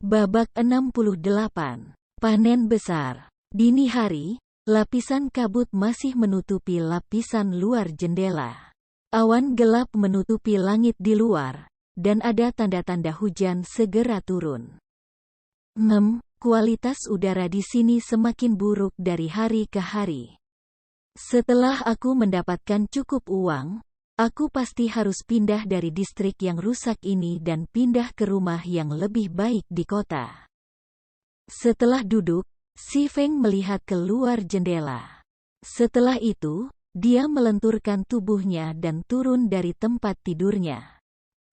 Babak 68. Panen besar. Dini hari, lapisan kabut masih menutupi lapisan luar jendela. Awan gelap menutupi langit di luar, dan ada tanda-tanda hujan segera turun. Kualitas udara di sini semakin buruk dari hari ke hari. Setelah aku mendapatkan cukup uang, aku pasti harus pindah dari distrik yang rusak ini dan pindah ke rumah yang lebih baik di kota. Setelah duduk, Si Feng melihat keluar jendela. Setelah itu, dia melenturkan tubuhnya dan turun dari tempat tidurnya.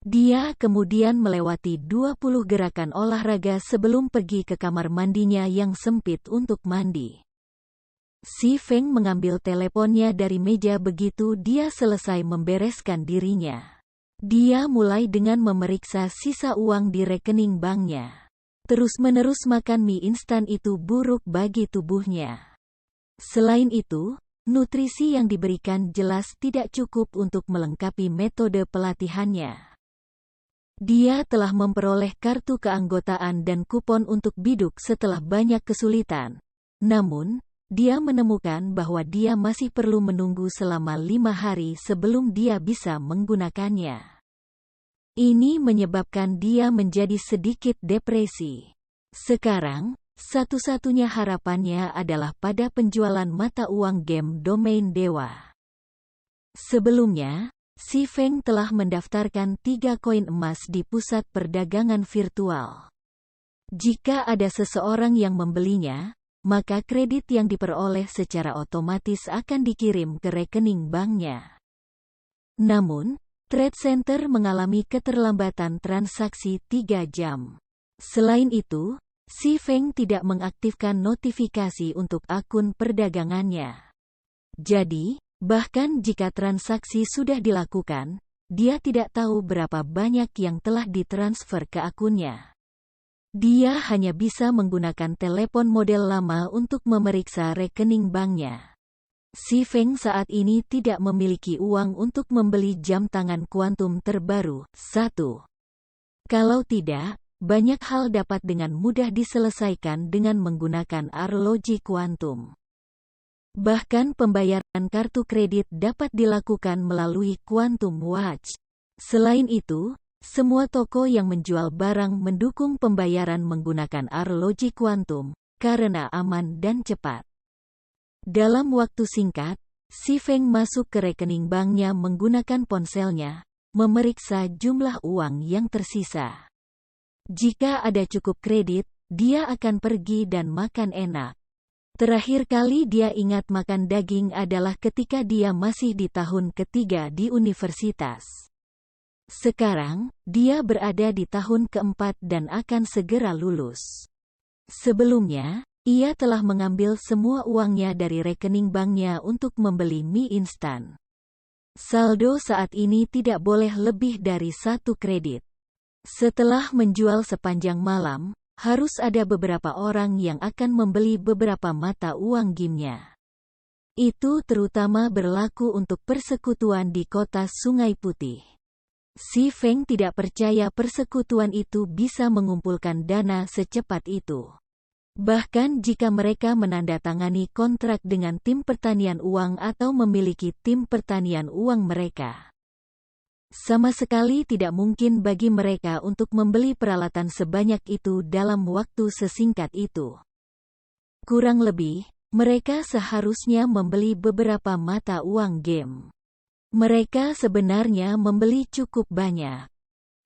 Dia kemudian melewati 20 gerakan olahraga sebelum pergi ke kamar mandinya yang sempit untuk mandi. Si Feng mengambil teleponnya dari meja begitu dia selesai membereskan dirinya. Dia mulai dengan memeriksa sisa uang di rekening banknya. Terus-menerus makan mie instan itu buruk bagi tubuhnya. Selain itu, nutrisi yang diberikan jelas tidak cukup untuk melengkapi metode pelatihannya. Dia telah memperoleh kartu keanggotaan dan kupon untuk biduk setelah banyak kesulitan. Namun, dia menemukan bahwa dia masih perlu menunggu selama 5 hari sebelum dia bisa menggunakannya. Ini menyebabkan dia menjadi sedikit depresi. Sekarang, satu-satunya harapannya adalah pada penjualan mata uang game domain dewa. Sebelumnya, Si Feng telah mendaftarkan 3 koin emas di pusat perdagangan virtual. Jika ada seseorang yang membelinya, maka kredit yang diperoleh secara otomatis akan dikirim ke rekening banknya. Namun, Trade Center mengalami keterlambatan transaksi 3 jam. Selain itu, Si Feng tidak mengaktifkan notifikasi untuk akun perdagangannya. Jadi, bahkan jika transaksi sudah dilakukan, dia tidak tahu berapa banyak yang telah ditransfer ke akunnya. Dia hanya bisa menggunakan telepon model lama untuk memeriksa rekening banknya. Si Feng saat ini tidak memiliki uang untuk membeli jam tangan kuantum terbaru. 1. Kalau tidak, banyak hal dapat dengan mudah diselesaikan dengan menggunakan arloji kuantum. Bahkan pembayaran kartu kredit dapat dilakukan melalui Quantum Watch. Selain itu, semua toko yang menjual barang mendukung pembayaran menggunakan arloji kuantum, karena aman dan cepat. Dalam waktu singkat, Si Feng masuk ke rekening banknya menggunakan ponselnya, memeriksa jumlah uang yang tersisa. Jika ada cukup kredit, dia akan pergi dan makan enak. Terakhir kali dia ingat makan daging adalah ketika dia masih di tahun ketiga di universitas. Sekarang, dia berada di tahun keempat dan akan segera lulus. Sebelumnya, ia telah mengambil semua uangnya dari rekening banknya untuk membeli mie instan. Saldo saat ini tidak boleh lebih dari 1 kredit. Setelah menjual sepanjang malam, harus ada beberapa orang yang akan membeli beberapa mata uang game-nya. Itu terutama berlaku untuk persekutuan di kota Sungai Putih. Si Feng tidak percaya persekutuan itu bisa mengumpulkan dana secepat itu. Bahkan jika mereka menandatangani kontrak dengan tim pertanian uang atau memiliki tim pertanian uang mereka. Sama sekali tidak mungkin bagi mereka untuk membeli peralatan sebanyak itu dalam waktu sesingkat itu. Kurang lebih, mereka seharusnya membeli beberapa mata uang game. Mereka sebenarnya membeli cukup banyak.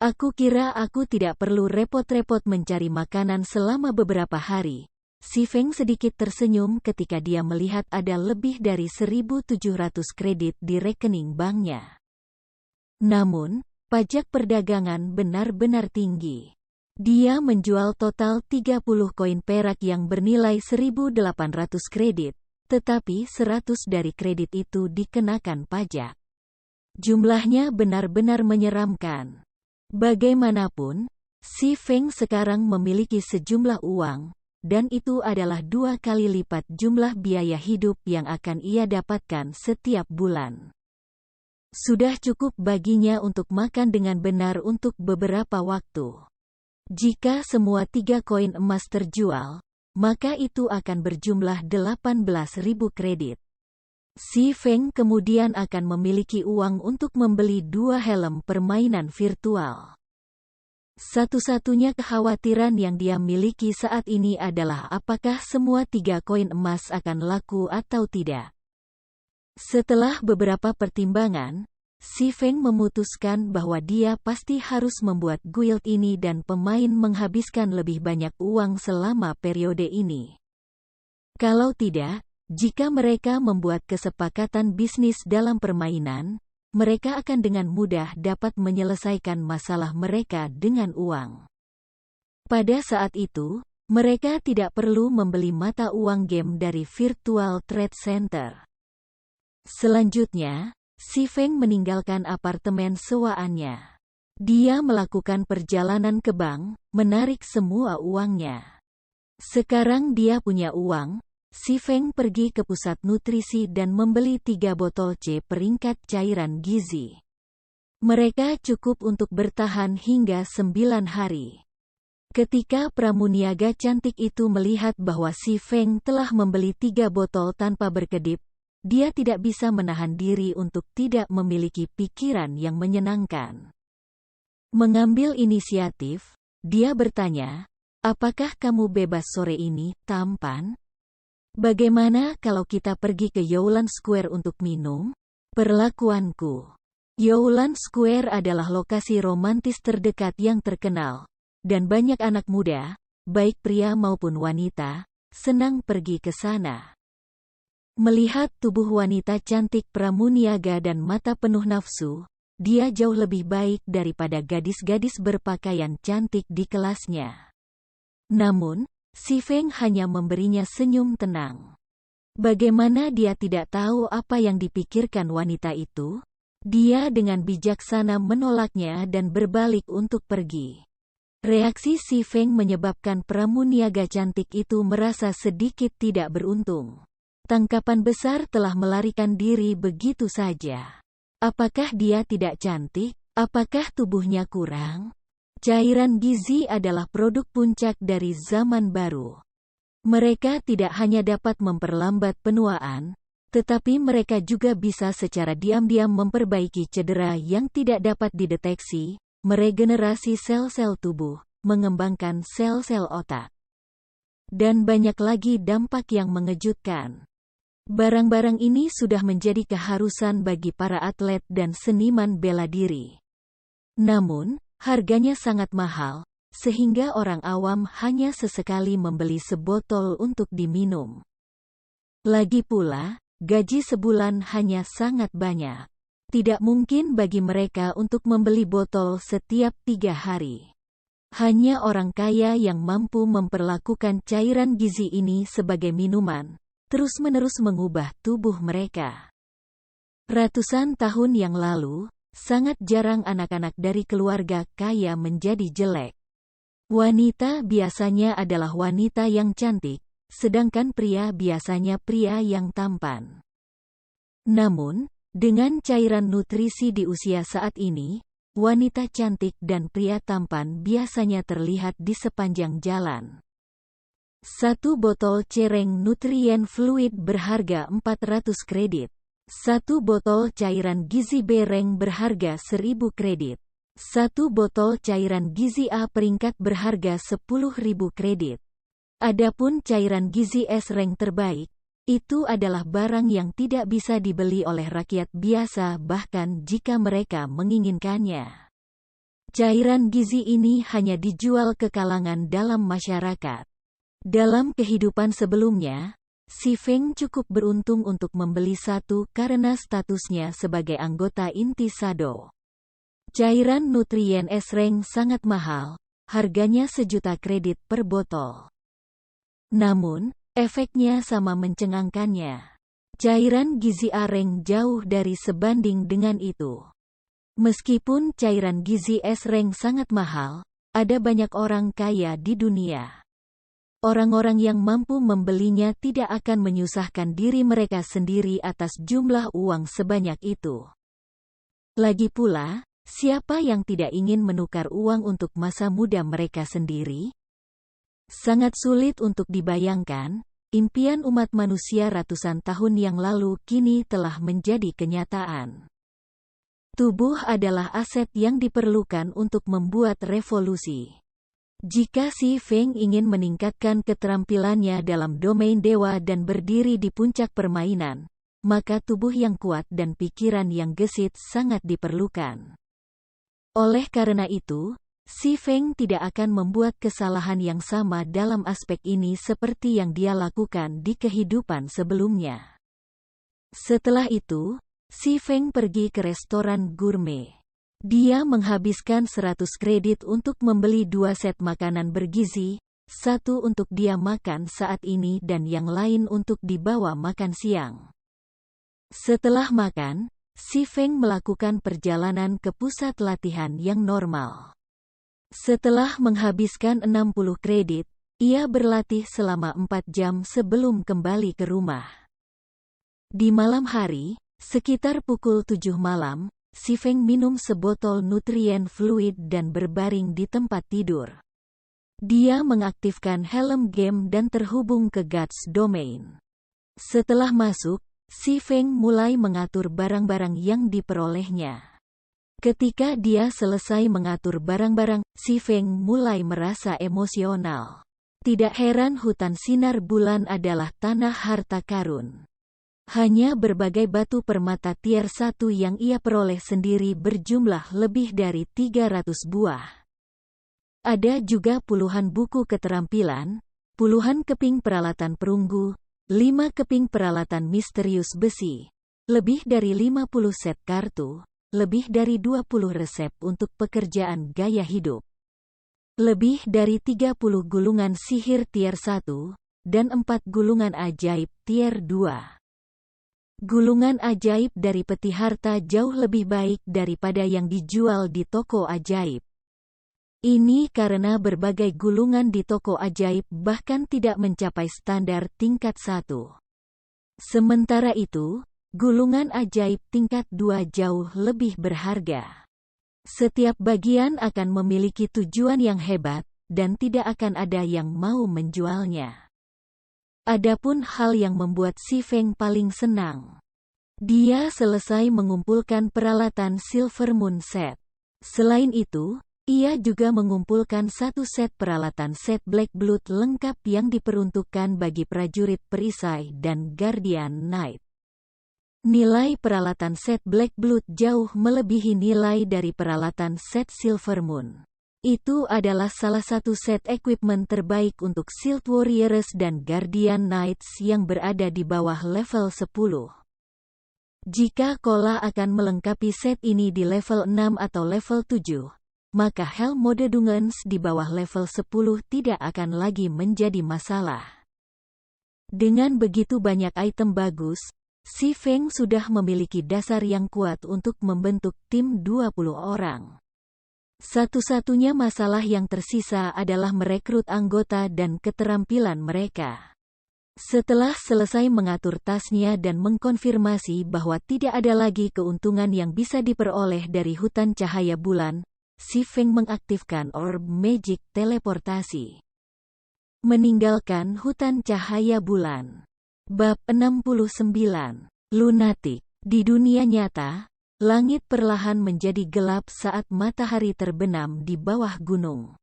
Aku kira aku tidak perlu repot-repot mencari makanan selama beberapa hari. Si Feng sedikit tersenyum ketika dia melihat ada lebih dari 1.700 kredit di rekening banknya. Namun, pajak perdagangan benar-benar tinggi. Dia menjual total 30 koin perak yang bernilai 1.800 kredit, tetapi 100 dari kredit itu dikenakan pajak. Jumlahnya benar-benar menyeramkan. Bagaimanapun, Si Feng sekarang memiliki sejumlah uang, dan itu adalah 2 kali lipat jumlah biaya hidup yang akan ia dapatkan setiap bulan. Sudah cukup baginya untuk makan dengan benar untuk beberapa waktu. Jika semua 3 koin emas terjual, maka itu akan berjumlah 18.000 kredit. Si Feng kemudian akan memiliki uang untuk membeli 2 helm permainan virtual. Satu-satunya kekhawatiran yang dia miliki saat ini adalah apakah semua 3 koin emas akan laku atau tidak. Setelah beberapa pertimbangan, Si Feng memutuskan bahwa dia pasti harus membuat guild ini dan pemain menghabiskan lebih banyak uang selama periode ini. Kalau tidak, jika mereka membuat kesepakatan bisnis dalam permainan, mereka akan dengan mudah dapat menyelesaikan masalah mereka dengan uang. Pada saat itu, mereka tidak perlu membeli mata uang game dari Virtual Trade Center. Selanjutnya, Si Feng meninggalkan apartemen sewaannya. Dia melakukan perjalanan ke bank, menarik semua uangnya. Sekarang dia punya uang. Si Feng pergi ke pusat nutrisi dan membeli 3 botol C peringkat cairan gizi. Mereka cukup untuk bertahan hingga 9 hari. Ketika pramuniaga cantik itu melihat bahwa Si Feng telah membeli 3 botol tanpa berkedip, dia tidak bisa menahan diri untuk tidak memiliki pikiran yang menyenangkan. Mengambil inisiatif, dia bertanya, "Apakah kamu bebas sore ini, tampan? Bagaimana kalau kita pergi ke Yowlan Square untuk minum?" Perlakuanku. Yowlan Square adalah lokasi romantis terdekat yang terkenal, dan banyak anak muda, baik pria maupun wanita, senang pergi ke sana. Melihat tubuh wanita cantik pramuniaga dan mata penuh nafsu, dia jauh lebih baik daripada gadis-gadis berpakaian cantik di kelasnya. Namun, Si Feng hanya memberinya senyum tenang. Bagaimana dia tidak tahu apa yang dipikirkan wanita itu? Dia dengan bijaksana menolaknya dan berbalik untuk pergi. Reaksi Si Feng menyebabkan pramuniaga cantik itu merasa sedikit tidak beruntung. Tangkapan besar telah melarikan diri begitu saja. Apakah dia tidak cantik? Apakah tubuhnya kurang? Cairan gizi adalah produk puncak dari zaman baru. Mereka tidak hanya dapat memperlambat penuaan, tetapi mereka juga bisa secara diam-diam memperbaiki cedera yang tidak dapat dideteksi, meregenerasi sel-sel tubuh, mengembangkan sel-sel otak. Dan banyak lagi dampak yang mengejutkan. Barang-barang ini sudah menjadi keharusan bagi para atlet dan seniman bela diri. Namun, harganya sangat mahal, sehingga orang awam hanya sesekali membeli sebotol untuk diminum. Lagi pula, gaji sebulan hanya sangat banyak. Tidak mungkin bagi mereka untuk membeli botol setiap 3 hari. Hanya orang kaya yang mampu memperlakukan cairan gizi ini sebagai minuman, terus-menerus mengubah tubuh mereka. Ratusan tahun yang lalu, sangat jarang anak-anak dari keluarga kaya menjadi jelek. Wanita biasanya adalah wanita yang cantik, sedangkan pria biasanya pria yang tampan. Namun, dengan cairan nutrisi di usia saat ini, wanita cantik dan pria tampan biasanya terlihat di sepanjang jalan. 1 botol cereng nutrien fluid berharga 400 kredit. 1 botol cairan gizi bereng berharga 1000 kredit. 1 botol cairan gizi A peringkat berharga 10.000 kredit. Adapun cairan gizi S rank terbaik, itu adalah barang yang tidak bisa dibeli oleh rakyat biasa bahkan jika mereka menginginkannya. Cairan gizi ini hanya dijual ke kalangan dalam masyarakat. Dalam kehidupan sebelumnya, Si Feng cukup beruntung untuk membeli 1 karena statusnya sebagai anggota inti Sado. Cairan nutrien S-Rank sangat mahal, harganya 1.000.000 kredit per botol. Namun, efeknya sama mencengangkannya. Cairan gizi A-Rank jauh dari sebanding dengan itu. Meskipun cairan gizi S-Rank sangat mahal, ada banyak orang kaya di dunia. Orang-orang yang mampu membelinya tidak akan menyusahkan diri mereka sendiri atas jumlah uang sebanyak itu. Lagi pula, Siapa yang tidak ingin menukar uang untuk masa muda mereka sendiri? Sangat sulit untuk dibayangkan, impian umat manusia ratusan tahun yang lalu kini telah menjadi kenyataan. Tubuh adalah aset yang diperlukan untuk membuat revolusi. Jika Si Feng ingin meningkatkan keterampilannya dalam domain dewa dan berdiri di puncak permainan, maka tubuh yang kuat dan pikiran yang gesit sangat diperlukan. Oleh karena itu, Si Feng tidak akan membuat kesalahan yang sama dalam aspek ini seperti yang dia lakukan di kehidupan sebelumnya. Setelah itu, Si Feng pergi ke restoran gourmet. Dia menghabiskan 100 kredit untuk membeli 2 set makanan bergizi, satu untuk dia makan saat ini dan yang lain untuk dibawa makan siang. Setelah makan, Si Feng melakukan perjalanan ke pusat latihan yang normal. Setelah menghabiskan 60 kredit, ia berlatih selama 4 jam sebelum kembali ke rumah. Di malam hari, sekitar pukul 7 malam, Si Feng minum sebotol nutrien fluid dan berbaring di tempat tidur. Dia mengaktifkan helm game dan terhubung ke Gods Domain. Setelah masuk, Si Feng mulai mengatur barang-barang yang diperolehnya. Ketika dia selesai mengatur barang-barang, Si Feng mulai merasa emosional. Tidak heran hutan sinar bulan adalah tanah harta karun. Hanya berbagai batu permata tier 1 yang ia peroleh sendiri berjumlah lebih dari 300 buah. Ada juga puluhan buku keterampilan, puluhan keping peralatan perunggu, 5 keping peralatan misterius besi, lebih dari 50 set kartu, lebih dari 20 resep untuk pekerjaan gaya hidup, lebih dari 30 gulungan sihir tier 1, dan 4 gulungan ajaib tier 2. Gulungan ajaib dari peti harta jauh lebih baik daripada yang dijual di toko ajaib. Ini karena berbagai gulungan di toko ajaib bahkan tidak mencapai standar tingkat 1. Sementara itu, gulungan ajaib tingkat 2 jauh lebih berharga. Setiap bagian akan memiliki tujuan yang hebat, dan tidak akan ada yang mau menjualnya. Adapun hal yang membuat Si Feng paling senang. Dia selesai mengumpulkan peralatan Silver Moon Set. Selain itu, ia juga mengumpulkan 1 set peralatan set Black Blood lengkap yang diperuntukkan bagi prajurit perisai dan Guardian Knight. Nilai peralatan set Black Blood jauh melebihi nilai dari peralatan set Silver Moon. Itu adalah salah satu set equipment terbaik untuk Shield Warriors dan Guardian Knights yang berada di bawah level 10. Jika Kola akan melengkapi set ini di level 6 atau level 7, maka Helm mode Dungeons di bawah level 10 tidak akan lagi menjadi masalah. Dengan begitu banyak item bagus, Si Feng sudah memiliki dasar yang kuat untuk membentuk tim 20 orang. Satu-satunya masalah yang tersisa adalah merekrut anggota dan keterampilan mereka. Setelah selesai mengatur tasnya dan mengkonfirmasi bahwa tidak ada lagi keuntungan yang bisa diperoleh dari hutan cahaya bulan, Si Feng mengaktifkan Orb Magic Teleportasi. Meninggalkan hutan cahaya bulan. Bab 69. Lunatic. Di dunia nyata, langit perlahan menjadi gelap saat matahari terbenam di bawah gunung.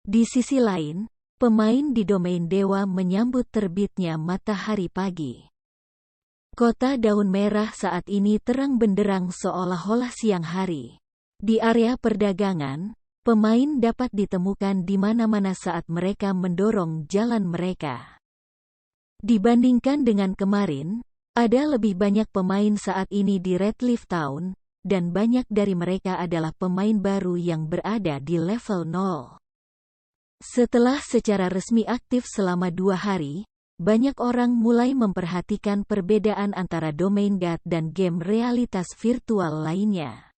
Di sisi lain, pemain di domain dewa menyambut terbitnya matahari pagi. Kota daun merah saat ini terang benderang seolah-olah siang hari. Di area perdagangan, pemain dapat ditemukan di mana-mana saat mereka mendorong jalan mereka. Dibandingkan dengan kemarin, ada lebih banyak pemain saat ini di Redleaf Town, dan banyak dari mereka adalah pemain baru yang berada di level 0. Setelah secara resmi aktif selama 2 hari, banyak orang mulai memperhatikan perbedaan antara domain God dan game realitas virtual lainnya.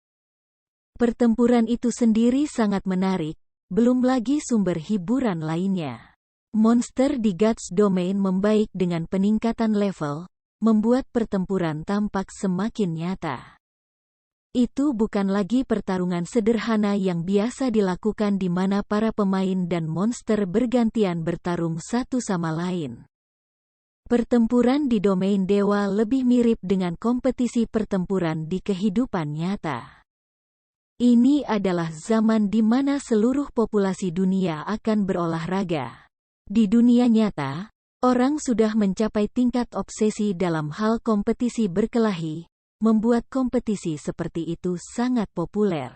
Pertempuran itu sendiri sangat menarik, belum lagi sumber hiburan lainnya. Monster di Gods Domain membaik dengan peningkatan level, membuat pertempuran tampak semakin nyata. Itu bukan lagi pertarungan sederhana yang biasa dilakukan di mana para pemain dan monster bergantian bertarung satu sama lain. Pertempuran di domain dewa lebih mirip dengan kompetisi pertempuran di kehidupan nyata. Ini adalah zaman di mana seluruh populasi dunia akan berolahraga. Di dunia nyata, orang sudah mencapai tingkat obsesi dalam hal kompetisi berkelahi, membuat kompetisi seperti itu sangat populer.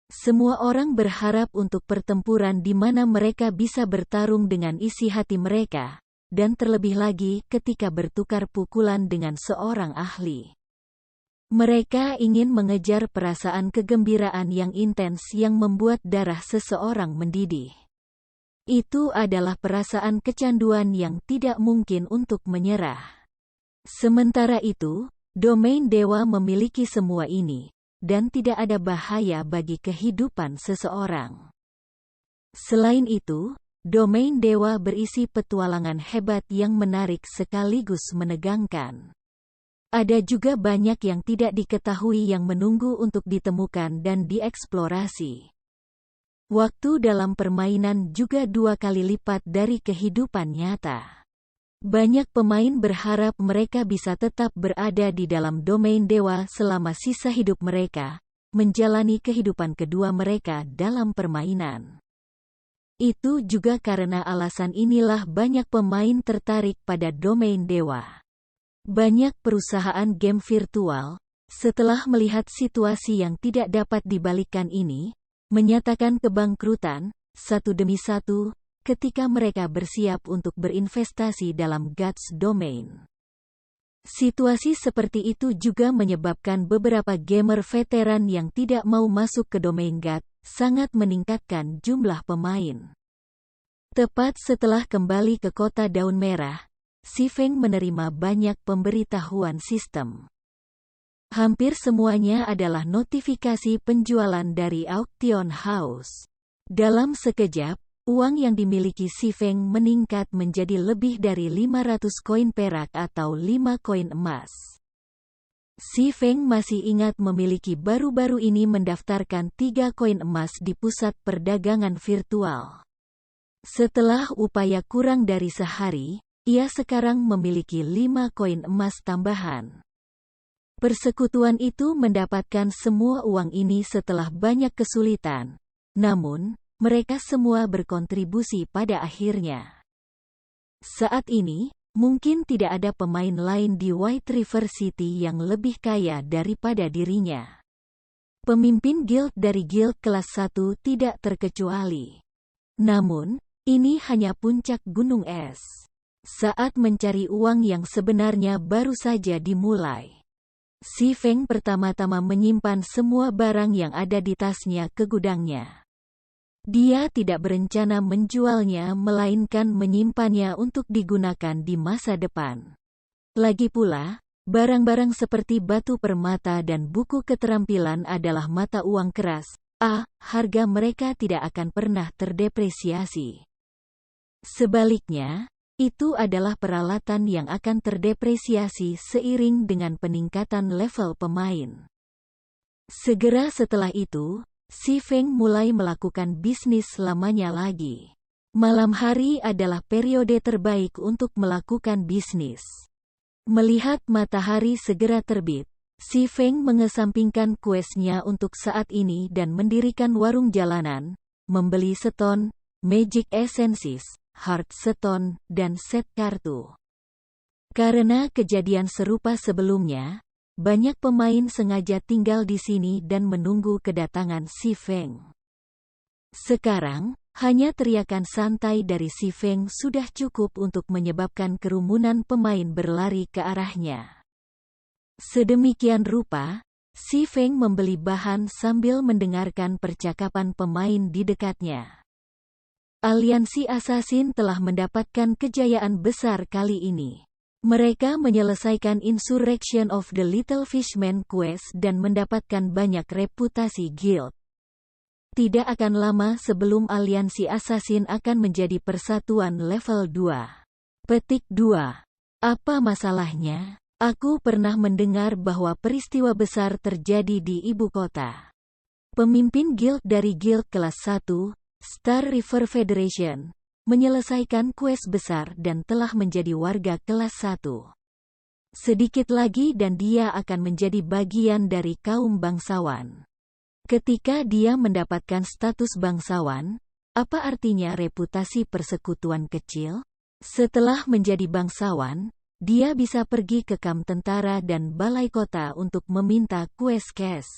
Semua orang berharap untuk pertempuran di mana mereka bisa bertarung dengan isi hati mereka, dan terlebih lagi ketika bertukar pukulan dengan seorang ahli. Mereka ingin mengejar perasaan kegembiraan yang intens yang membuat darah seseorang mendidih. Itu adalah perasaan kecanduan yang tidak mungkin untuk menyerah. Sementara itu, domain dewa memiliki semua ini, dan tidak ada bahaya bagi kehidupan seseorang. Selain itu, domain dewa berisi petualangan hebat yang menarik sekaligus menegangkan. Ada juga banyak yang tidak diketahui yang menunggu untuk ditemukan dan dieksplorasi. Waktu dalam permainan juga 2 kali lipat dari kehidupan nyata. Banyak pemain berharap mereka bisa tetap berada di dalam domain dewa selama sisa hidup mereka, menjalani kehidupan kedua mereka dalam permainan. Itu juga karena alasan inilah banyak pemain tertarik pada domain dewa. Banyak perusahaan game virtual, setelah melihat situasi yang tidak dapat dibalikkan ini, menyatakan kebangkrutan, satu demi satu, ketika mereka bersiap untuk berinvestasi dalam Gods Domain. Situasi seperti itu juga menyebabkan beberapa gamer veteran yang tidak mau masuk ke domain God, sangat meningkatkan jumlah pemain. Tepat setelah kembali ke kota Daun Merah, Si Feng menerima banyak pemberitahuan sistem. Hampir semuanya adalah notifikasi penjualan dari Auction House. Dalam sekejap, uang yang dimiliki Si Feng meningkat menjadi lebih dari 500 koin perak atau 5 koin emas. Si Feng masih ingat memiliki baru-baru ini mendaftarkan 3 koin emas di pusat perdagangan virtual. Setelah upaya kurang dari sehari, ia sekarang memiliki 5 koin emas tambahan. Persekutuan itu mendapatkan semua uang ini setelah banyak kesulitan. Namun, mereka semua berkontribusi pada akhirnya. Saat ini, mungkin tidak ada pemain lain di White River City yang lebih kaya daripada dirinya. Pemimpin guild dari guild kelas 1 tidak terkecuali. Namun, ini hanya puncak gunung es. Saat mencari uang yang sebenarnya baru saja dimulai. Si Feng pertama-tama menyimpan semua barang yang ada di tasnya ke gudangnya. Dia tidak berencana menjualnya melainkan menyimpannya untuk digunakan di masa depan. Lagi pula, barang-barang seperti batu permata dan buku keterampilan adalah mata uang keras. Harga mereka tidak akan pernah terdepresiasi. Sebaliknya, itu adalah peralatan yang akan terdepresiasi seiring dengan peningkatan level pemain. Segera setelah itu, Si Feng mulai melakukan bisnis lamanya lagi. Malam hari adalah periode terbaik untuk melakukan bisnis. Melihat matahari segera terbit, Si Feng mengesampingkan kuesnya untuk saat ini dan mendirikan warung jalanan, membeli seton, magic essences, heart stone, dan set kartu. Karena kejadian serupa sebelumnya, banyak pemain sengaja tinggal di sini dan menunggu kedatangan Si Feng. Sekarang, hanya teriakan santai dari Si Feng sudah cukup untuk menyebabkan kerumunan pemain berlari ke arahnya. Sedemikian rupa, Si Feng membeli bahan sambil mendengarkan percakapan pemain di dekatnya. Aliansi Assassin telah mendapatkan kejayaan besar kali ini. Mereka menyelesaikan Insurrection of the Little Fishman quest dan mendapatkan banyak reputasi guild. Tidak akan lama sebelum aliansi Assassin akan menjadi persatuan level 2. Petik 2. Apa masalahnya? Aku pernah mendengar bahwa peristiwa besar terjadi di ibu kota. Pemimpin guild dari guild kelas 1, Star River Federation, menyelesaikan quest besar dan telah menjadi warga kelas 1. Sedikit lagi dan dia akan menjadi bagian dari kaum bangsawan. Ketika dia mendapatkan status bangsawan, apa artinya reputasi persekutuan kecil? Setelah menjadi bangsawan, dia bisa pergi ke kamp tentara dan balai kota untuk meminta quest cash.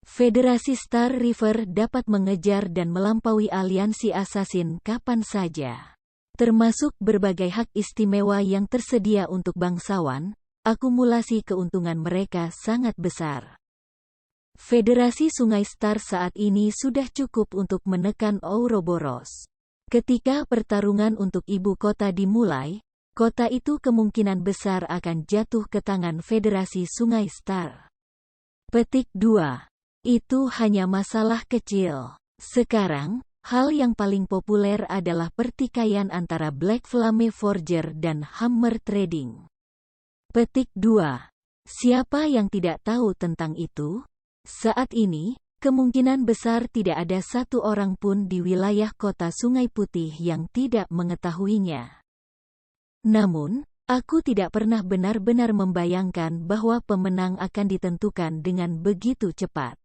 Federasi Star River dapat mengejar dan melampaui aliansi asasin kapan saja. Termasuk berbagai hak istimewa yang tersedia untuk bangsawan, akumulasi keuntungan mereka sangat besar. Federasi Sungai Star saat ini sudah cukup untuk menekan Ouroboros. Ketika pertarungan untuk ibu kota dimulai, kota itu kemungkinan besar akan jatuh ke tangan Federasi Sungai Star. Petik 2. Itu hanya masalah kecil. Sekarang, hal yang paling populer adalah pertikaian antara Black Flame Forger dan Hammer Trading. Petik 2. Siapa yang tidak tahu tentang itu? Saat ini, kemungkinan besar tidak ada satu orang pun di wilayah kota Sungai Putih yang tidak mengetahuinya. Namun, aku tidak pernah benar-benar membayangkan bahwa pemenang akan ditentukan dengan begitu cepat.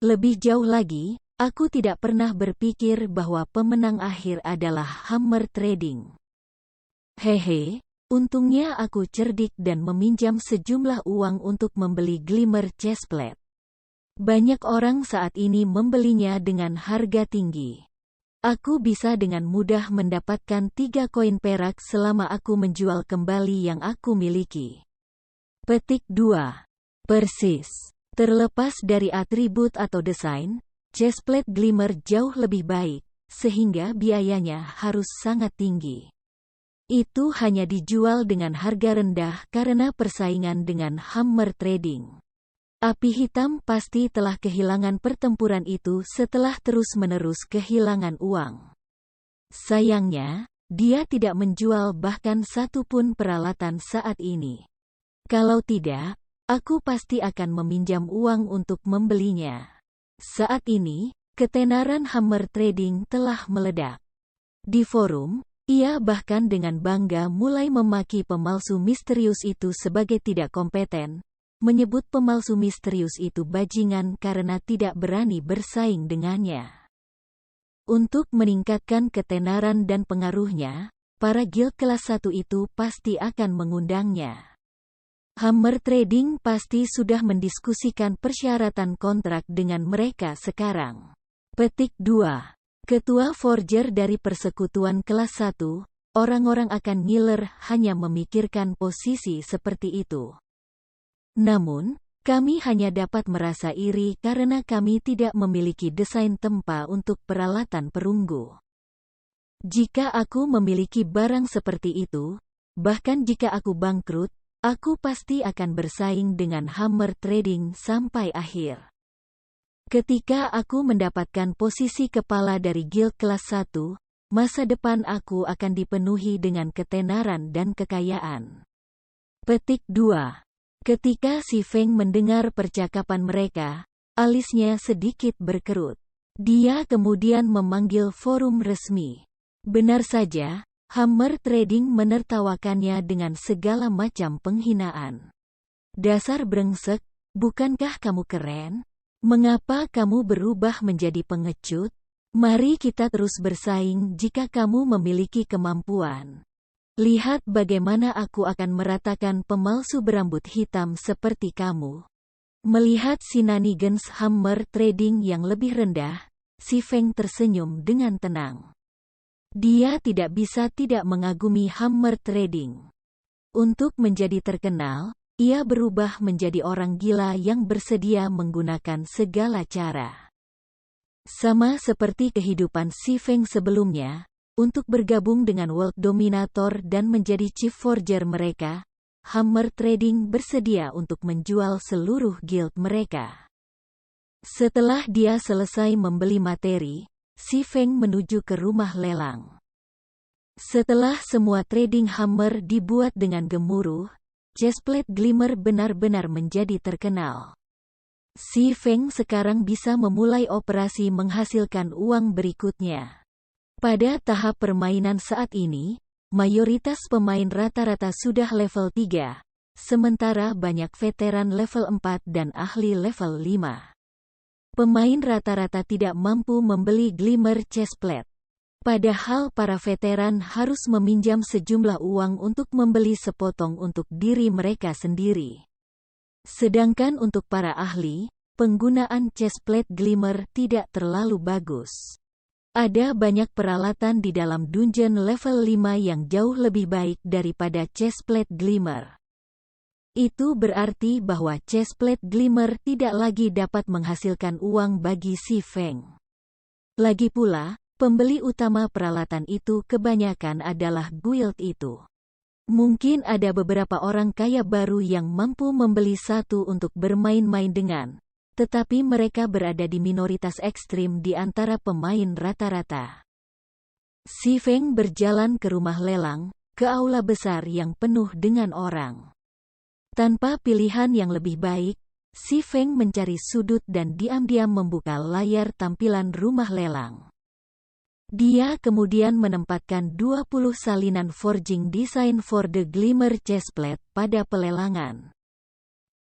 Lebih jauh lagi, aku tidak pernah berpikir bahwa pemenang akhir adalah Hammer Trading. Hehe, untungnya aku cerdik dan meminjam sejumlah uang untuk membeli Glimmer Chestplate. Banyak orang saat ini membelinya dengan harga tinggi. Aku bisa dengan mudah mendapatkan 3 koin perak selama aku menjual kembali yang aku miliki. Petik 2. Persis. Terlepas dari atribut atau desain, chestplate Glimmer jauh lebih baik, sehingga biayanya harus sangat tinggi. Itu hanya dijual dengan harga rendah karena persaingan dengan Hammer Trading. Api Hitam pasti telah kehilangan pertempuran itu setelah terus-menerus kehilangan uang. Sayangnya, dia tidak menjual bahkan satu pun peralatan saat ini. Kalau tidak, aku pasti akan meminjam uang untuk membelinya. Saat ini, ketenaran Hammer Trading telah meledak. Di forum, ia bahkan dengan bangga mulai memaki pemalsu misterius itu sebagai tidak kompeten, menyebut pemalsu misterius itu bajingan karena tidak berani bersaing dengannya. Untuk meningkatkan ketenaran dan pengaruhnya, para guild kelas 1 itu pasti akan mengundangnya. Hammer Trading pasti sudah mendiskusikan persyaratan kontrak dengan mereka sekarang. Petik 2. Ketua Forger dari persekutuan kelas 1, orang-orang akan ngiler hanya memikirkan posisi seperti itu. Namun, kami hanya dapat merasa iri karena kami tidak memiliki desain tempa untuk peralatan perunggu. Jika aku memiliki barang seperti itu, bahkan jika aku bangkrut, aku pasti akan bersaing dengan Hammer Trading sampai akhir. Ketika aku mendapatkan posisi kepala dari guild kelas 1, masa depan aku akan dipenuhi dengan ketenaran dan kekayaan. Petik 2. Ketika Si Feng mendengar percakapan mereka, alisnya sedikit berkerut. Dia kemudian memanggil forum resmi. Benar saja, Hammer Trading menertawakannya dengan segala macam penghinaan. Dasar brengsek, bukankah kamu keren? Mengapa kamu berubah menjadi pengecut? Mari kita terus bersaing jika kamu memiliki kemampuan. Lihat bagaimana aku akan meratakan pemalsu berambut hitam seperti kamu. Melihat shenanigans Hammer Trading yang lebih rendah, Si Feng tersenyum dengan tenang. Dia tidak bisa tidak mengagumi Hammer Trading. Untuk menjadi terkenal, ia berubah menjadi orang gila yang bersedia menggunakan segala cara. Sama seperti kehidupan Si Feng sebelumnya, untuk bergabung dengan World Dominator dan menjadi Chief Forger mereka, Hammer Trading bersedia untuk menjual seluruh guild mereka. Setelah dia selesai membeli materi, Si Feng menuju ke rumah lelang. Setelah semua trading hammer dibuat dengan gemuruh, Chestplate Glimmer benar-benar menjadi terkenal. Si Feng sekarang bisa memulai operasi menghasilkan uang berikutnya. Pada tahap permainan saat ini, mayoritas pemain rata-rata sudah level 3, sementara banyak veteran level 4 dan ahli level 5. Pemain rata-rata tidak mampu membeli Glimmer Chestplate. Padahal para veteran harus meminjam sejumlah uang untuk membeli sepotong untuk diri mereka sendiri. Sedangkan untuk para ahli, penggunaan Chestplate Glimmer tidak terlalu bagus. Ada banyak peralatan di dalam dungeon level 5 yang jauh lebih baik daripada Chestplate Glimmer. Itu berarti bahwa Chestplate Glimmer tidak lagi dapat menghasilkan uang bagi si Feng. Lagi pula, pembeli utama peralatan itu kebanyakan adalah guild itu. Mungkin ada beberapa orang kaya baru yang mampu membeli satu untuk bermain-main dengan, tetapi mereka berada di minoritas ekstrim di antara pemain rata-rata. Si Feng berjalan ke rumah lelang, ke aula besar yang penuh dengan orang. Tanpa pilihan yang lebih baik, si Feng mencari sudut dan diam-diam membuka layar tampilan rumah lelang. Dia kemudian menempatkan 20 salinan forging design for the Glimmer Chestplate pada pelelangan.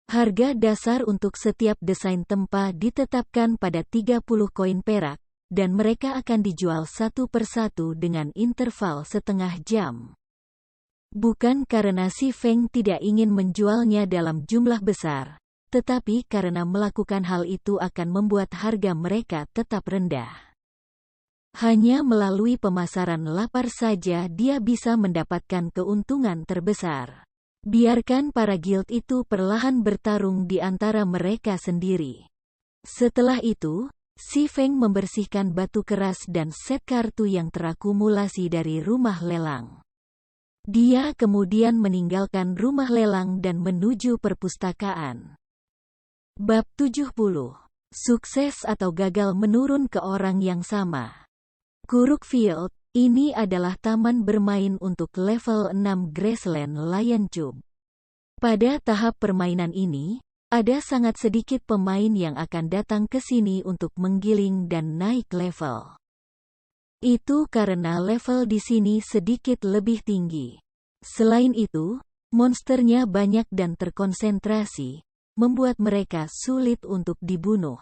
Harga dasar untuk setiap desain tempa ditetapkan pada 30 koin perak, dan mereka akan dijual satu persatu dengan interval setengah jam. Bukan karena si Feng tidak ingin menjualnya dalam jumlah besar, tetapi karena melakukan hal itu akan membuat harga mereka tetap rendah. Hanya melalui pemasaran lapar saja dia bisa mendapatkan keuntungan terbesar. Biarkan para guild itu perlahan bertarung di antara mereka sendiri. Setelah itu, si Feng membersihkan batu keras dan set kartu yang terakumulasi dari rumah lelang. Dia kemudian meninggalkan rumah lelang dan menuju perpustakaan. Bab 70. Sukses atau gagal menurun ke orang yang sama. Kurukfield, ini adalah taman bermain untuk level 6 Graceland Lion Cube. Pada tahap permainan ini, ada sangat sedikit pemain yang akan datang ke sini untuk menggiling dan naik level. Itu karena level di sini sedikit lebih tinggi. Selain itu, monsternya banyak dan terkonsentrasi, membuat mereka sulit untuk dibunuh.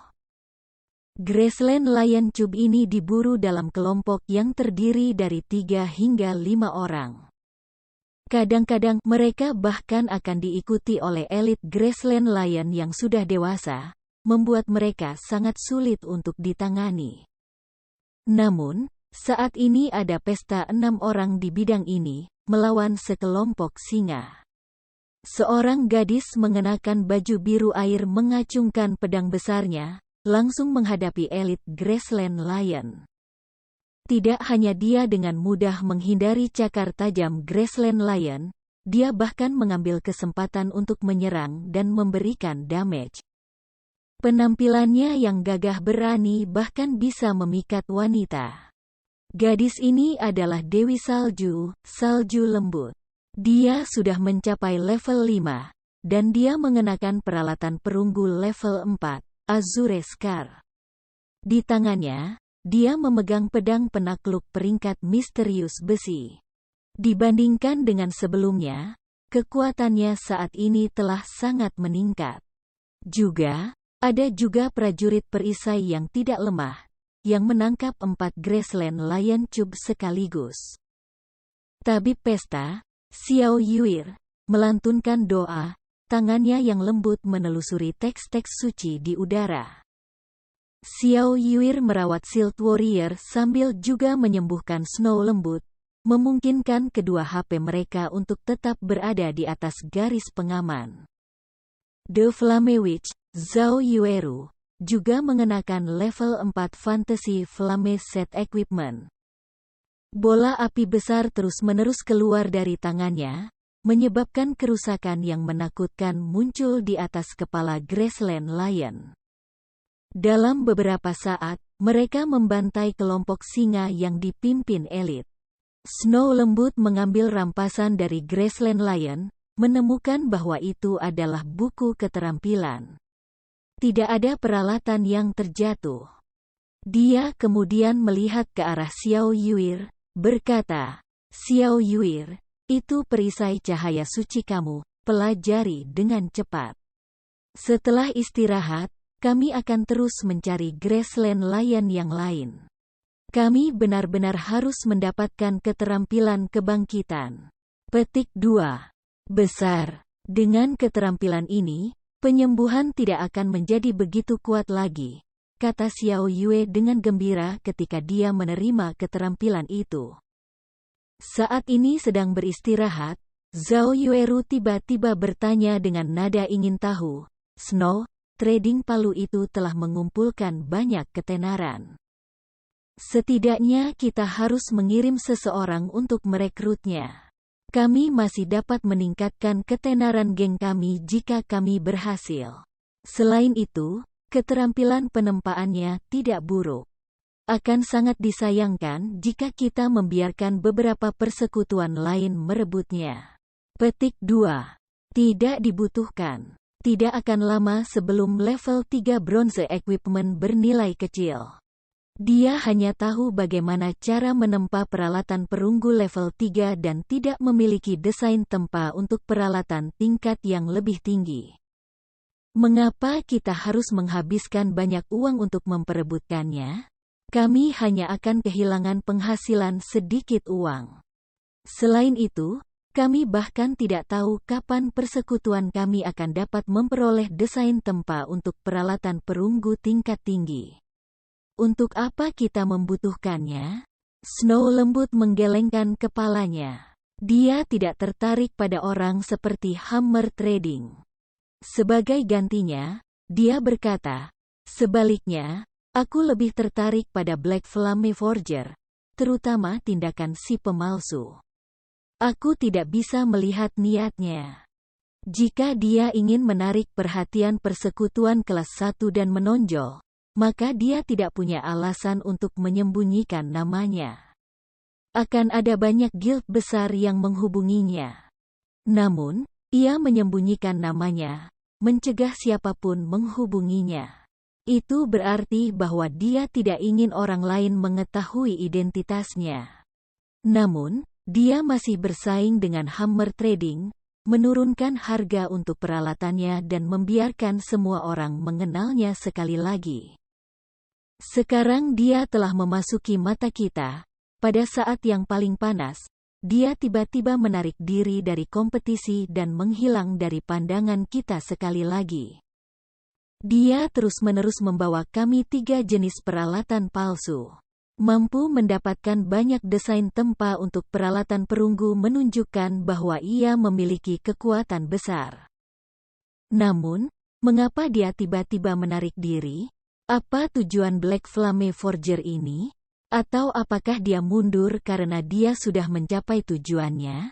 Graceland Lion Cube ini diburu dalam kelompok yang terdiri dari 3 hingga 5 orang. Kadang-kadang mereka bahkan akan diikuti oleh elit Graceland Lion yang sudah dewasa, membuat mereka sangat sulit untuk ditangani. Namun, saat ini ada pesta 6 orang di bidang ini, melawan sekelompok singa. Seorang gadis mengenakan baju biru air mengacungkan pedang besarnya, langsung menghadapi elit Graceland Lion. Tidak hanya dia dengan mudah menghindari cakar tajam Graceland Lion, dia bahkan mengambil kesempatan untuk menyerang dan memberikan damage. Penampilannya yang gagah berani bahkan bisa memikat wanita. Gadis ini adalah Dewi Salju, salju lembut. Dia sudah mencapai level 5, dan dia mengenakan peralatan perunggu level 4. Azure Scar. Di tangannya, dia memegang pedang penakluk peringkat misterius besi. Dibandingkan dengan sebelumnya, kekuatannya saat ini telah sangat meningkat. Ada juga prajurit perisai yang tidak lemah, yang menangkap 4 Graceland Lion Cube sekaligus. Tabib pesta, Xiao Yuir, melantunkan doa, tangannya yang lembut menelusuri teks-teks suci di udara. Xiao Yuir merawat Shield Warrior sambil juga menyembuhkan Snow lembut, memungkinkan kedua HP mereka untuk tetap berada di atas garis pengaman. The Flame Witch, Zhao Yueru, juga mengenakan level 4 Fantasy Flame Set Equipment. Bola api besar terus-menerus keluar dari tangannya, menyebabkan kerusakan yang menakutkan muncul di atas kepala Graceland Lion. Dalam beberapa saat, mereka membantai kelompok singa yang dipimpin elit. Snow lembut mengambil rampasan dari Graceland Lion, menemukan bahwa itu adalah buku keterampilan. Tidak ada peralatan yang terjatuh. Dia kemudian melihat ke arah Xiao Yuir, berkata, "Xiao Yuir, itu perisai cahaya suci kamu, pelajari dengan cepat. Setelah istirahat, kami akan terus mencari Graceland Lion yang lain. Kami benar-benar harus mendapatkan keterampilan kebangkitan." Petik 2. Besar. Dengan keterampilan ini, penyembuhan tidak akan menjadi begitu kuat lagi, kata Xiao Yue dengan gembira ketika dia menerima keterampilan itu. Saat ini sedang beristirahat, Zhao Yueru tiba-tiba bertanya dengan nada ingin tahu, "Snow, trading palu itu telah mengumpulkan banyak ketenaran. Setidaknya kita harus mengirim seseorang untuk merekrutnya. Kami masih dapat meningkatkan ketenaran geng kami jika kami berhasil. Selain itu, keterampilan penempaannya tidak buruk. Akan sangat disayangkan jika kita membiarkan beberapa persekutuan lain merebutnya." Petik 2. Tidak dibutuhkan. Tidak akan lama sebelum level 3 bronze equipment bernilai kecil. Dia hanya tahu bagaimana cara menempa peralatan perunggu level 3 dan tidak memiliki desain tempa untuk peralatan tingkat yang lebih tinggi. Mengapa kita harus menghabiskan banyak uang untuk memperebutkannya? Kami hanya akan kehilangan penghasilan sedikit uang. Selain itu, kami bahkan tidak tahu kapan persekutuan kami akan dapat memperoleh desain tempa untuk peralatan perunggu tingkat tinggi. Untuk apa kita membutuhkannya? Snow lembut menggelengkan kepalanya. Dia tidak tertarik pada orang seperti Hammer Trading. Sebagai gantinya, dia berkata, "Sebaliknya, aku lebih tertarik pada Black Flame Forger, terutama tindakan si pemalsu. Aku tidak bisa melihat niatnya. Jika dia ingin menarik perhatian persekutuan kelas 1 dan menonjol, maka dia tidak punya alasan untuk menyembunyikan namanya. Akan ada banyak guild besar yang menghubunginya. Namun, ia menyembunyikan namanya, mencegah siapapun menghubunginya. Itu berarti bahwa dia tidak ingin orang lain mengetahui identitasnya. Namun, dia masih bersaing dengan Hammer Trading, menurunkan harga untuk peralatannya dan membiarkan semua orang mengenalnya sekali lagi. Sekarang dia telah memasuki mata kita. Pada saat yang paling panas, dia tiba-tiba menarik diri dari kompetisi dan menghilang dari pandangan kita sekali lagi. Dia terus-menerus membawa kami 3 jenis peralatan palsu. Mampu mendapatkan banyak desain tempa untuk peralatan perunggu menunjukkan bahwa ia memiliki kekuatan besar. Namun, mengapa dia tiba-tiba menarik diri? Apa tujuan Black Flame Forger ini? Atau apakah dia mundur karena dia sudah mencapai tujuannya?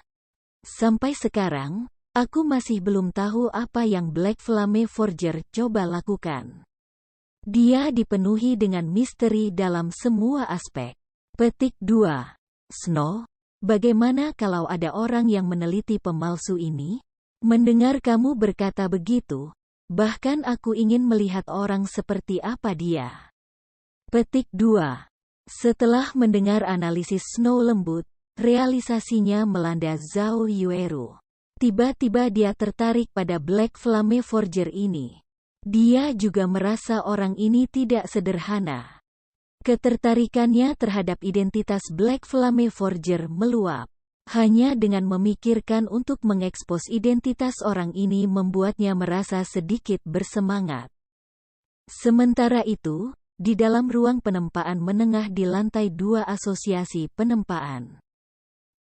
Sampai sekarang, aku masih belum tahu apa yang Black Flame Forger coba lakukan. Dia dipenuhi dengan misteri dalam semua aspek. Petik 2. Snow, bagaimana kalau ada orang yang meneliti pemalsu ini? Mendengar kamu berkata begitu, bahkan aku ingin melihat orang seperti apa dia. Petik 2. Setelah mendengar analisis Snow lembut, realisasinya melanda Zhao Yueru. Tiba-tiba dia tertarik pada Black Flame Forger ini. Dia juga merasa orang ini tidak sederhana. Ketertarikannya terhadap identitas Black Flame Forger meluap. Hanya dengan memikirkan untuk mengekspos identitas orang ini membuatnya merasa sedikit bersemangat. Sementara itu, di dalam ruang penempaan menengah di lantai 2 asosiasi penempaan.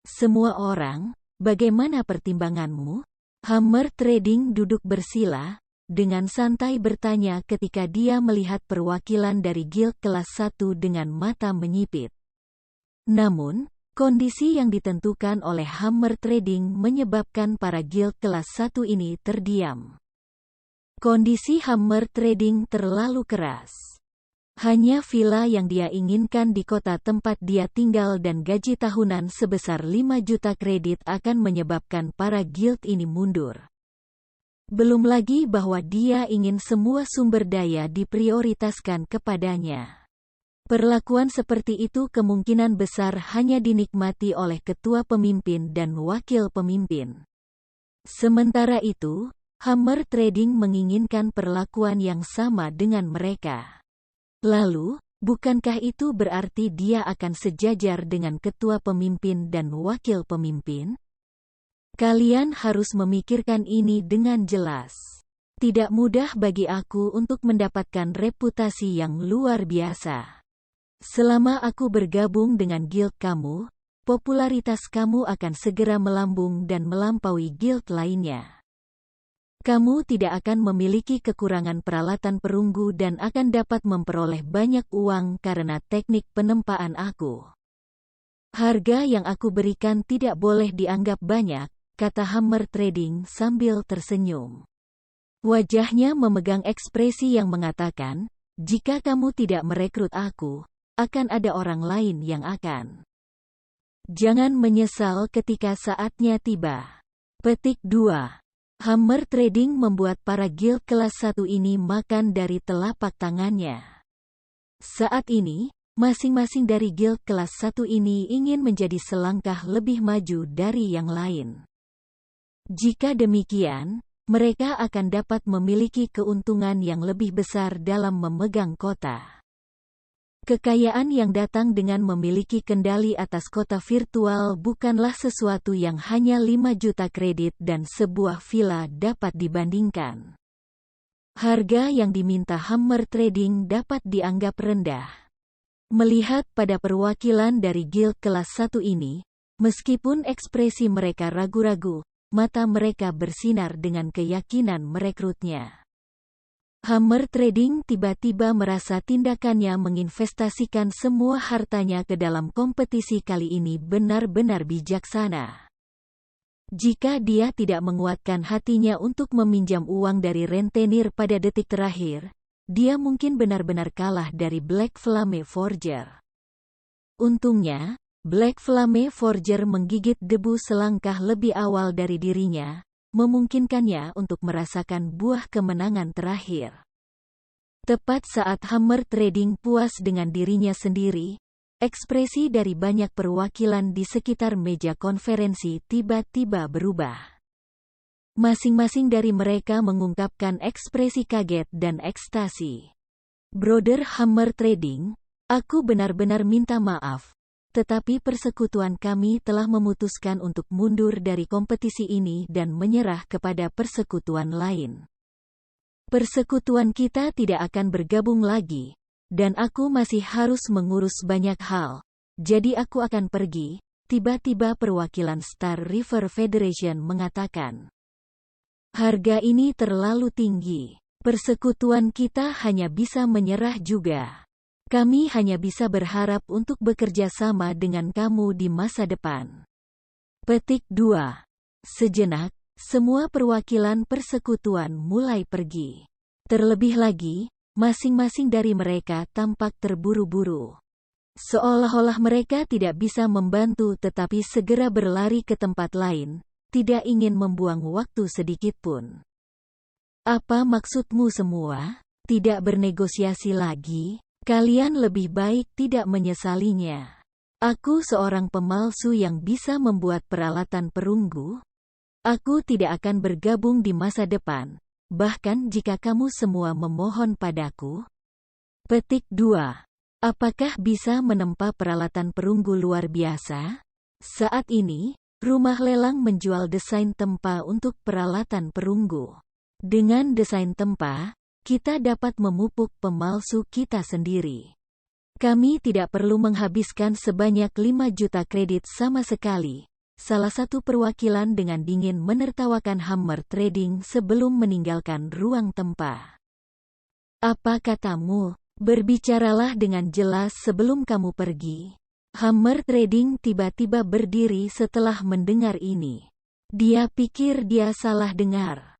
Semua orang, bagaimana pertimbanganmu? Hammer Trading duduk bersila, dengan santai bertanya ketika dia melihat perwakilan dari guild kelas 1 dengan mata menyipit. Namun, kondisi yang ditentukan oleh Hammer Trading menyebabkan para guild kelas 1 ini terdiam. Kondisi Hammer Trading terlalu keras. Hanya villa yang dia inginkan di kota tempat dia tinggal dan gaji tahunan sebesar 5 juta kredit akan menyebabkan para guild ini mundur. Belum lagi bahwa dia ingin semua sumber daya diprioritaskan kepadanya. Perlakuan seperti itu kemungkinan besar hanya dinikmati oleh ketua pemimpin dan wakil pemimpin. Sementara itu, Hammer Trading menginginkan perlakuan yang sama dengan mereka. Lalu, bukankah itu berarti dia akan sejajar dengan ketua pemimpin dan wakil pemimpin? Kalian harus memikirkan ini dengan jelas. Tidak mudah bagi aku untuk mendapatkan reputasi yang luar biasa. Selama aku bergabung dengan guild kamu, popularitas kamu akan segera melambung dan melampaui guild lainnya. Kamu tidak akan memiliki kekurangan peralatan perunggu dan akan dapat memperoleh banyak uang karena teknik penempaan aku. Harga yang aku berikan tidak boleh dianggap banyak, kata Hammer Trading sambil tersenyum. Wajahnya memegang ekspresi yang mengatakan, jika kamu tidak merekrut aku, akan ada orang lain yang akan. Jangan menyesal ketika saatnya tiba. Petik 2. Hammer Trading membuat para guild kelas 1 ini makan dari telapak tangannya. Saat ini, masing-masing dari guild kelas 1 ini ingin menjadi selangkah lebih maju dari yang lain. Jika demikian, mereka akan dapat memiliki keuntungan yang lebih besar dalam memegang kota. Kekayaan yang datang dengan memiliki kendali atas kota virtual bukanlah sesuatu yang hanya 5 juta kredit dan sebuah villa dapat dibandingkan. Harga yang diminta Hammer Trading dapat dianggap rendah. Melihat pada perwakilan dari guild kelas 1 ini, meskipun ekspresi mereka ragu-ragu, mata mereka bersinar dengan keyakinan merekrutnya. Hammer Trading tiba-tiba merasa tindakannya menginvestasikan semua hartanya ke dalam kompetisi kali ini benar-benar bijaksana. Jika dia tidak menguatkan hatinya untuk meminjam uang dari rentenir pada detik terakhir, dia mungkin benar-benar kalah dari Black Flame Forger. Untungnya, Black Flame Forger menggigit debu selangkah lebih awal dari dirinya, memungkinkannya untuk merasakan buah kemenangan terakhir. Tepat saat Hammer Trading puas dengan dirinya sendiri, ekspresi dari banyak perwakilan di sekitar meja konferensi tiba-tiba berubah. Masing-masing dari mereka mengungkapkan ekspresi kaget dan ekstasi. Brother Hammer Trading, aku benar-benar minta maaf. Tetapi persekutuan kami telah memutuskan untuk mundur dari kompetisi ini dan menyerah kepada persekutuan lain. Persekutuan kita tidak akan bergabung lagi, dan aku masih harus mengurus banyak hal, jadi aku akan pergi, tiba-tiba perwakilan Star River Federation mengatakan. Harga ini terlalu tinggi, persekutuan kita hanya bisa menyerah juga. Kami hanya bisa berharap untuk bekerja sama dengan kamu di masa depan. Petik 2. Sejenak, semua perwakilan persekutuan mulai pergi. Terlebih lagi, masing-masing dari mereka tampak terburu-buru. Seolah-olah mereka tidak bisa membantu tetapi segera berlari ke tempat lain, tidak ingin membuang waktu sedikit pun. Apa maksudmu semua? Tidak bernegosiasi lagi? Kalian lebih baik tidak menyesalinya. Aku seorang pemalsu yang bisa membuat peralatan perunggu. Aku tidak akan bergabung di masa depan, bahkan jika kamu semua memohon padaku. Petik 2. Apakah bisa menempa peralatan perunggu luar biasa? Saat ini, rumah lelang menjual desain tempa untuk peralatan perunggu. Dengan desain tempa, kita dapat memupuk pemalsu kita sendiri. Kami tidak perlu menghabiskan sebanyak 5 juta kredit sama sekali. Salah satu perwakilan dengan dingin menertawakan Hammer Trading sebelum meninggalkan ruang tempa. Apa katamu? Berbicaralah dengan jelas sebelum kamu pergi. Hammer Trading tiba-tiba berdiri setelah mendengar ini. Dia pikir dia salah dengar.